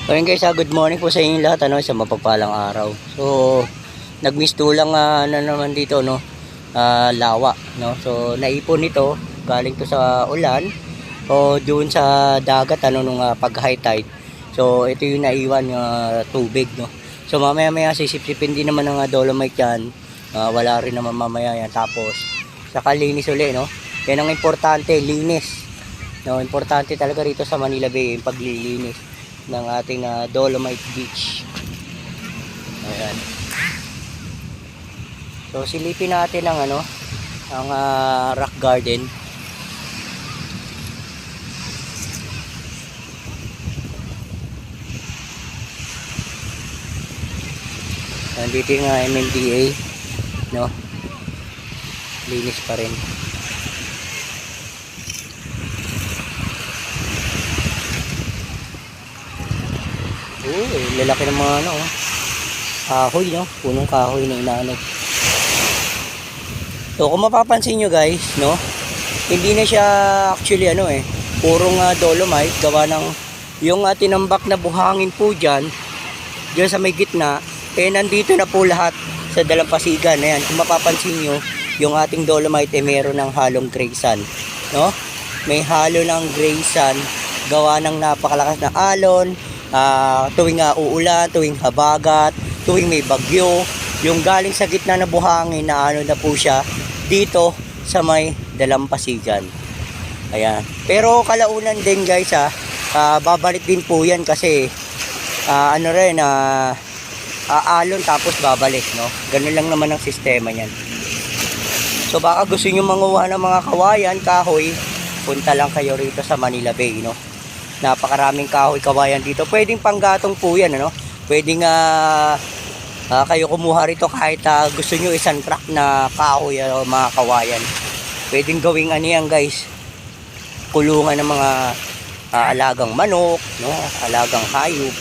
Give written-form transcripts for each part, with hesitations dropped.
So yun guys, good morning po sa inyo lahat, sa mapagpalang araw. So nagmisto lang na naman dito, lawa, no. So naipon ito, galing to sa ulan o doon sa dagat nung pag high tide. So ito yung naiwan tubig, no. So mamaya sisipsipin din naman ng dolomite yan. Wala rin naman mamaya yan. Tapos saka linis uli, no. Yan ang importante, linis. No, importante talaga rito sa Manila Bay yung paglilinis ng ating Dolomite Beach. Ayan. So silipin natin ang rock garden. Nandito yung MMDA, no. Linis pa rin. Lalaki ng mga kahoy, no, punong kahoy na inaanod. So kung mapapansin nyo guys, no, hindi na siya actually purong dolomite, gawa ng yung tinambak na buhangin po dyan sa may gitna, nandito na po lahat sa dalampasigan. Ayan, kung mapapansin nyo, yung ating dolomite meron ng halong gray sand, no, may halo ng gray sand, gawa ng napakalakas na alon. Tuwing uulan, tuwing habagat, tuwing may bagyo, yung galing sa gitna na buhangin na na po siya dito sa may dalampasigan. Ayan. Pero kalaunan din guys, babalik din po yan kasi alon tapos babalik, no. Ganun lang naman ang sistema niyan. So baka gusto niyo manguha ng mga kawayan, kahoy, punta lang kayo rito sa Manila Bay, no. Napakaraming kahoy-kawayan dito. Pwedeng panggatong po yan, pwedeng kayo kumuha rito kahit gusto nyo isang truck na kahoy o mga kawayan. Pwedeng gawing yan guys, kulungan ng mga alagang manok, no, alagang hayop.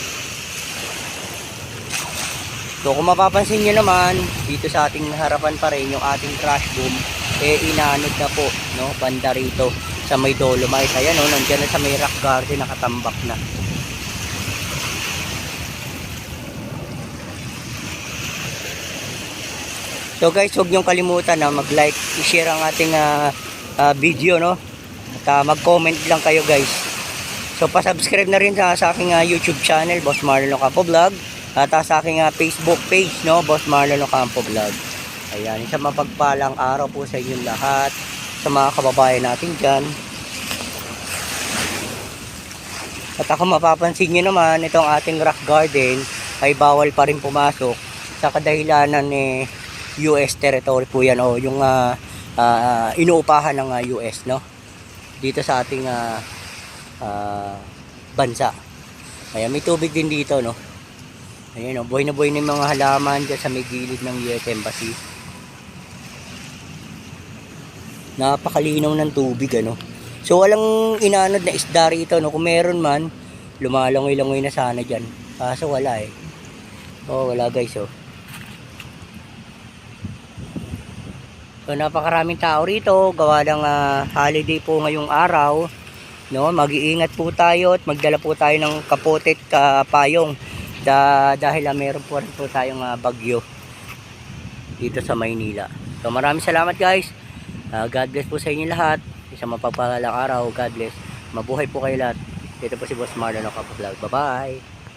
So kung mapapansin nyo naman, dito sa ating harapan pa rin yung ating trash boom, inanod na po, no, banda rito sa may dolomite. Ayan, nandiyan na sa may rock garden, nakatambak na. So guys, huwag niyong kalimutan na mag-like, i-share ang ating video, no, at mag-comment lang kayo guys. So pa-subscribe na rin sa aking YouTube channel, Boss Marlon Ocampo Vlog, at sa aking Facebook page, no, Boss Marlon Ocampo Vlog. Ayan, isang mapagpalang araw po sa inyong lahat, sa mga kababayan natin dyan. At ako mapapansin nyo naman, itong ating rock garden ay bawal pa rin pumasok sa kadahilanan US territory po yan, o yung inuupahan ng US, no, dito sa ating bansa. Ayan, may tubig din dito, no. Ayan, buhay na buhay na yung mga halaman dyan sa may gilid ng US Embassy. Napakalinaw ng tubig, So walang inanod na isda rito, no. Kung meron man, lumalangoy-langoy na sana dyan. Kaso wala wala guys, So napakaraming tao rito, gawa ng holiday po ngayong araw, no. Mag-iingat po tayo at magdala po tayo ng kapote at payong dahil meron po rin po tayong bagyo dito sa Maynila. So maraming salamat guys. God bless po sa inyo lahat. Isang mapagpalang araw. God bless. Mabuhay po kayo lahat. Dito po si Boss Marlon Ocampo Vlog. Bye bye.